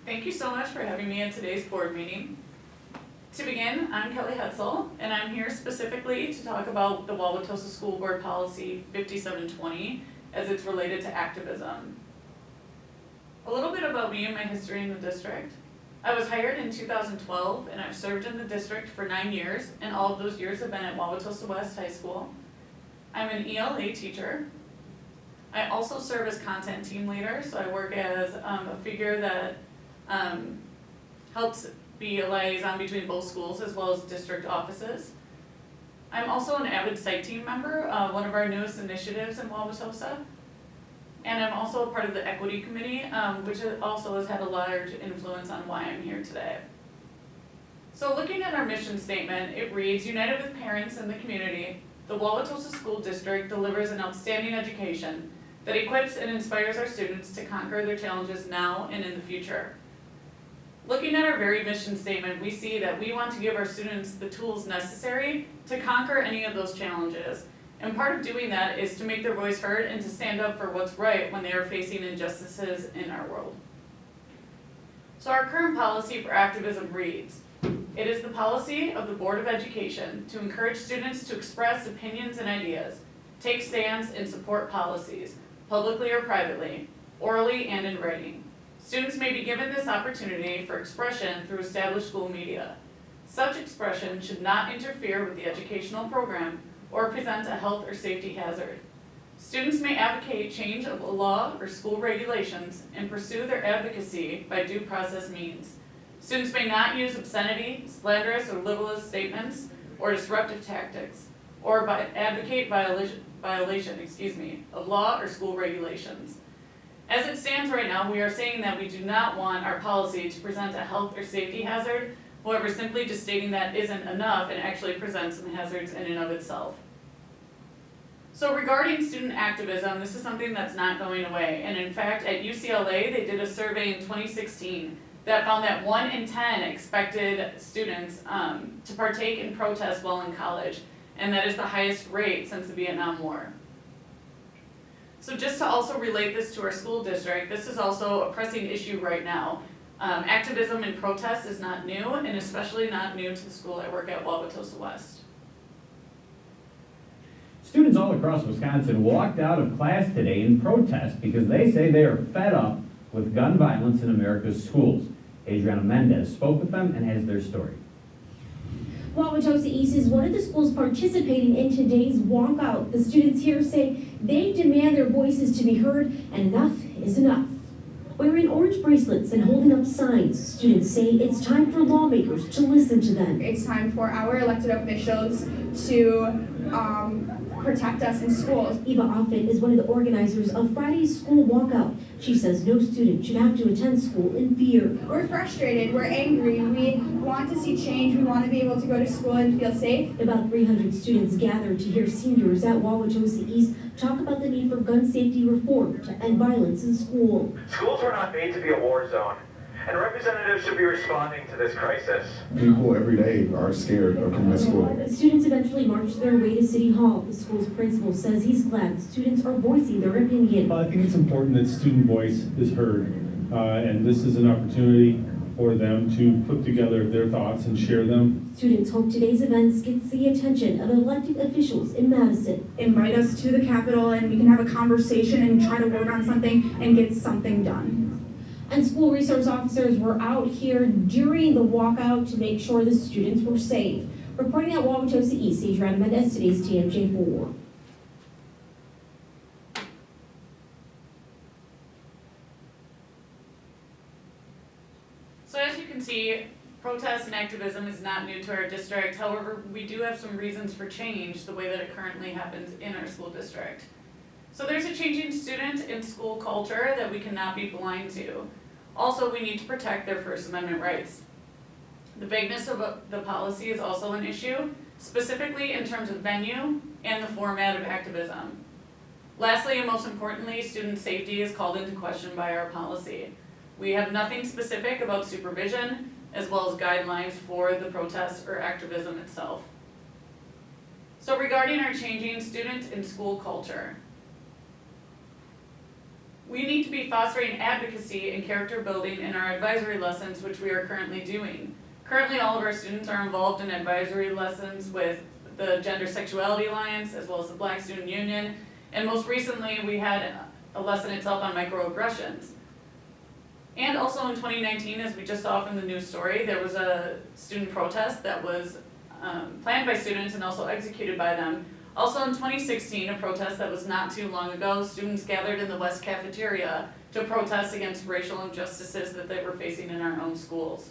Thank you so much for having me at today's board meeting. To begin, I'm Kelly Hetzel, and I'm here specifically to talk about the Wauwatosa School Board Policy 5720 as it's related to activism. A little bit about me and my history in the district. I was hired in 2012, and I've served in the district for 9 years, and all of those years have been at Wauwatosa West High School. I'm an ELA teacher. I also serve as content team leader, so I work as a figure that helps be a liaison between both schools as well as district offices. I'm also an avid site team member, one of our newest initiatives in Wauwatosa. And I'm also a part of the equity committee, which also has had a large influence on why I'm here today. So looking at our mission statement, it reads, united with parents and the community, the Wauwatosa School District delivers an outstanding education that equips and inspires our students to conquer their challenges now and in the future. Looking at our very mission statement, we see that we want to give our students the tools necessary to conquer any of those challenges. And part of doing that is to make their voice heard and to stand up for what's right when they are facing injustices in our world. So our current policy for activism reads, it is the policy of the Board of Education to encourage students to express opinions and ideas, take stands and support policies, publicly or privately, orally and in writing. Students may be given this opportunity for expression through established school media. Such expression should not interfere with the educational program or present a health or safety hazard. Students may advocate change of a law or school regulations and pursue their advocacy by due process means. Students may not use obscenity, slanderous or libelous statements, or disruptive tactics, or advocate violation of law or school regulations. As it stands right now, we are saying that we do not want our policy to present a health or safety hazard. However, simply just stating that isn't enough and actually presents some hazards in and of itself. So regarding student activism, this is something that's not going away. And in fact, at UCLA, they did a survey in 2016 that found that 1 in 10 expected students to partake in protests while in college. And that is the highest rate since the Vietnam War. So just to also relate this to our school district, this is also a pressing issue right now. Activism and protest is not new, and especially not new to the school I work at, Wauwatosa West. Students all across Wisconsin walked out of class today in protest because they say they are fed up with gun violence in America's schools. Adriana Mendez spoke with them and has their story. Wauwatosa East is one of the schools participating in today's walkout. The students here say they demand their voices to be heard, and enough is enough. Wearing orange bracelets and holding up signs, students say it's time for lawmakers to listen to them. It's time for our elected officials to protect us in schools. Eva Offit is one of the organizers of Friday's school walkout. She says no student should have to attend school in fear. We're frustrated, we're angry, we want to see change, we want to be able to go to school and feel safe. About 300 students gathered to hear seniors at Wauwatosa East talk about the need for gun safety reform to end violence in school. Schools were not made to be a war zone, and representatives should be responding to this crisis. People every day are scared of coming to school. Students eventually marched their way to City Hall. The school's principal says he's glad students are voicing their opinion. I think it's important that student voice is heard, and this is an opportunity for them to put together their thoughts and share them. Students hope today's events gets the attention of elected officials in Madison. Invite us to the Capitol and we can have a conversation and try to work on something and get something done. And school resource officers were out here during the walkout to make sure the students were safe. Reporting at Wauwatosa East, Adriana Mendez, today's TMJ4. So as you can see, protest and activism is not new to our district. However, we do have some reasons for change the way that it currently happens in our school district. So there's a changing student and school culture that we cannot be blind to. Also, we need to protect their First Amendment rights. The vagueness of the policy is also an issue, specifically in terms of venue and the format of activism. Lastly, and most importantly, student safety is called into question by our policy. We have nothing specific about supervision, as well as guidelines for the protest or activism itself. So regarding our changing student and school culture, We need to be fostering advocacy and character building in our advisory lessons, which we are currently doing. Currently, all of our students are involved in advisory lessons with the Gender Sexuality Alliance, as well as the Black Student Union, and most recently, we had a lesson itself on microaggressions. And also in 2019, as we just saw from the news story, there was a student protest that was planned by students and also executed by them. Also in 2016, a protest that was not too long ago, students gathered in the West Cafeteria to protest against racial injustices that they were facing in our own schools.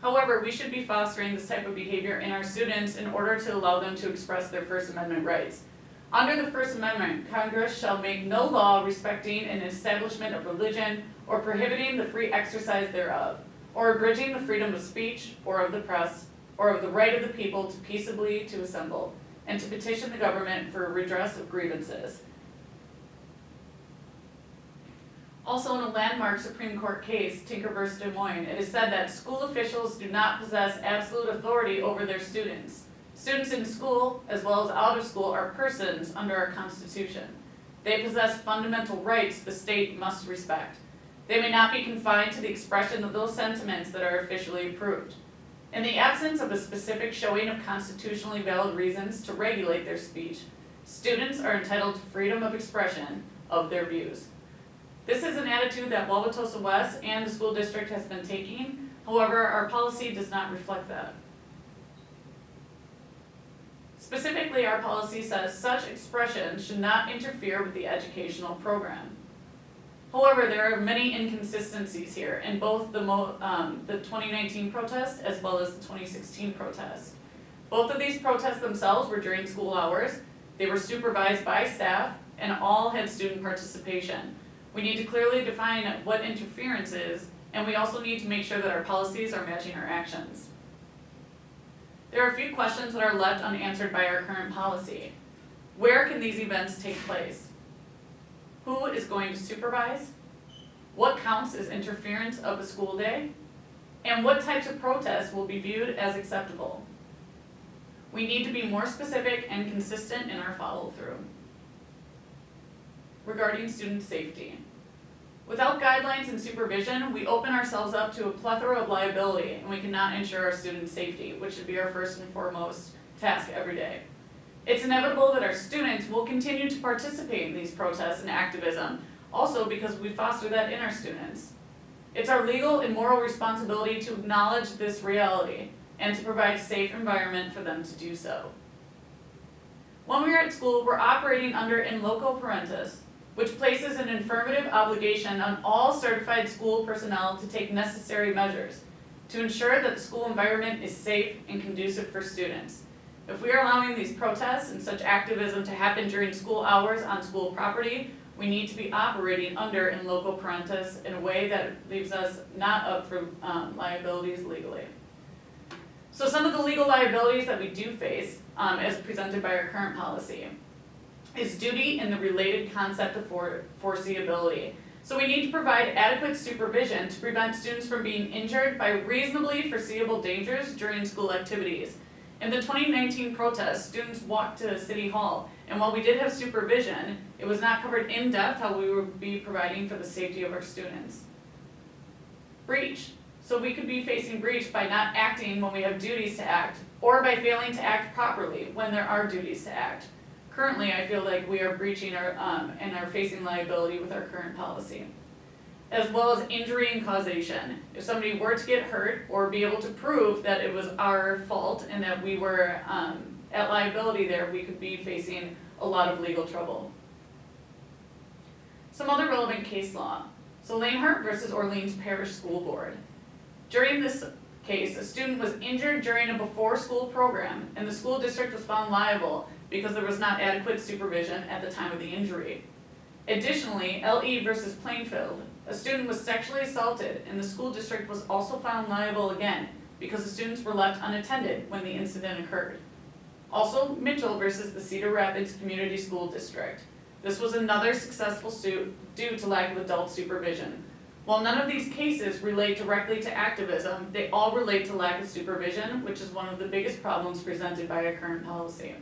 However, we should be fostering this type of behavior in our students in order to allow them to express their First Amendment rights. Under the First Amendment, Congress shall make no law respecting an establishment of religion or prohibiting the free exercise thereof, or abridging the freedom of speech or of the press, or of the right of the people to peaceably to assemble, and to petition the government for redress of grievances. Also in a landmark Supreme Court case, Tinker v. Des Moines, it is said that school officials do not possess absolute authority over their students. Students in school, as well as out of school, are persons under our Constitution. They possess fundamental rights the state must respect. They may not be confined to the expression of those sentiments that are officially approved. In the absence of a specific showing of constitutionally valid reasons to regulate their speech, students are entitled to freedom of expression of their views. This is an attitude that Wauwatosa West and the school district has been taking. However, our policy does not reflect that. Specifically, our policy says such expression should not interfere with the educational program. However, there are many inconsistencies here in both the 2019 protest as well as the 2016 protest. Both of these protests themselves were during school hours, they were supervised by staff, and all had student participation. We need to clearly define what interference is, and we also need to make sure that our policies are matching our actions. There are a few questions that are left unanswered by our current policy. Where can these events take place? Who is going to supervise? What counts as interference of a school day? And what types of protests will be viewed as acceptable? We need to be more specific and consistent in our follow-through. Regarding student safety. Without guidelines and supervision, we open ourselves up to a plethora of liability, and we cannot ensure our student safety, which should be our first and foremost task every day. It's inevitable that our students will continue to participate in these protests and activism, also because we foster that in our students. It's our legal and moral responsibility to acknowledge this reality and to provide a safe environment for them to do so. When we are at school, we're operating under in loco parentis, which places an affirmative obligation on all certified school personnel to take necessary measures to ensure that the school environment is safe and conducive for students. If we are allowing these protests and such activism to happen during school hours on school property, we need to be operating under in loco parentis in a way that leaves us not up for liabilities legally. So some of the legal liabilities that we do face, as presented by our current policy, is duty and the related concept of foreseeability. So we need to provide adequate supervision to prevent students from being injured by reasonably foreseeable dangers during school activities. In the 2019 protest, students walked to City Hall, and while we did have supervision, it was not covered in depth how we would be providing for the safety of our students. Breach. So we could be facing breach by not acting when we have duties to act, or by failing to act properly when there are duties to act. Currently, I feel like we are breaching our, and are facing liability with our current policy. As well as injury and causation. If somebody were to get hurt or be able to prove that it was our fault and that we were at liability there, we could be facing a lot of legal trouble. Some other relevant case law. So Lanehart versus Orleans Parish School Board. During this case, a student was injured during a before-school program, and the school district was found liable because there was not adequate supervision at the time of the injury. Additionally, L.E. versus Plainfield, a student was sexually assaulted, and the school district was also found liable again because the students were left unattended when the incident occurred. Also, Mitchell versus the Cedar Rapids Community School District. This was another successful suit due to lack of adult supervision. While none of these cases relate directly to activism, they all relate to lack of supervision, which is one of the biggest problems presented by our current policy.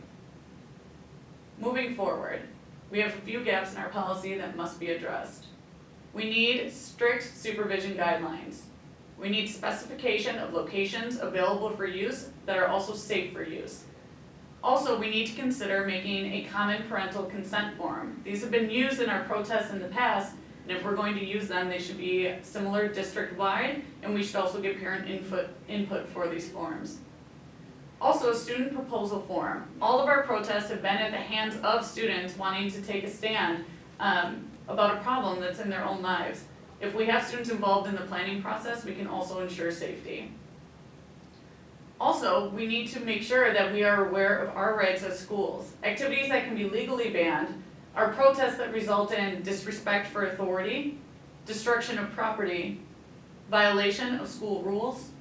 Moving forward, We have a few gaps in our policy that must be addressed. We need strict supervision guidelines. We need specification of locations available for use that are also safe for use. Also, we need to consider making a common parental consent form. These have been used in our protests in the past, and if we're going to use them, they should be similar district-wide, and we should also get parent input for these forms. Also, a student proposal form. All of our protests have been at the hands of students wanting to take a stand about a problem that's in their own lives. If we have students involved in the planning process, we can also ensure safety. Also, we need to make sure that we are aware of our rights as schools. Activities that can be legally banned are protests that result in disrespect for authority, destruction of property, violation of school rules,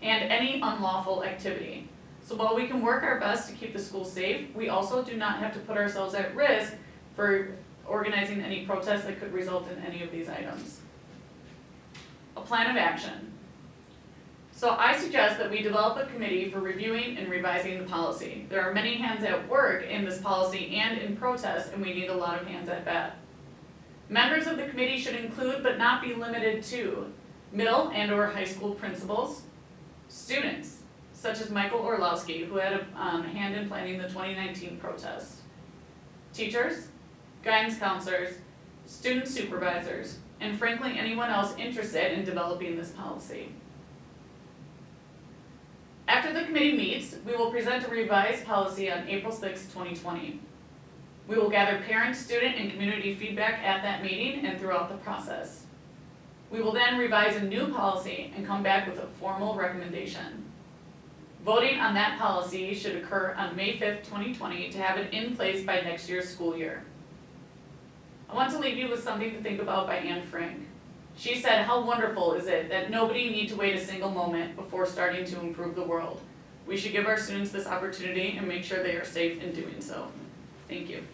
and any unlawful activity. So while we can work our best to keep the school safe, we also do not have to put ourselves at risk for organizing any protests that could result in any of these items. A plan of action. So I suggest that we develop a committee for reviewing and revising the policy. There are many hands at work in this policy and in protest, and we need a lot of hands at bat. Members of the committee should include, but not be limited to, middle and/or high school principals, students, such as Michael Orlowski, who had a hand in planning the 2019 protest, teachers, guidance counselors, student supervisors, and frankly, anyone else interested in developing this policy. After the committee meets, we will present a revised policy on April 6, 2020. We will gather parent, student, and community feedback at that meeting and throughout the process. We will then revise a new policy and come back with a formal recommendation. Voting on that policy should occur on May 5th, 2020 to have it in place by next year's school year. I want to leave you with something to think about by Anne Frank. She said, "How wonderful is it that nobody need to wait a single moment before starting to improve the world. We should give our students this opportunity and make sure they are safe in doing so." Thank you.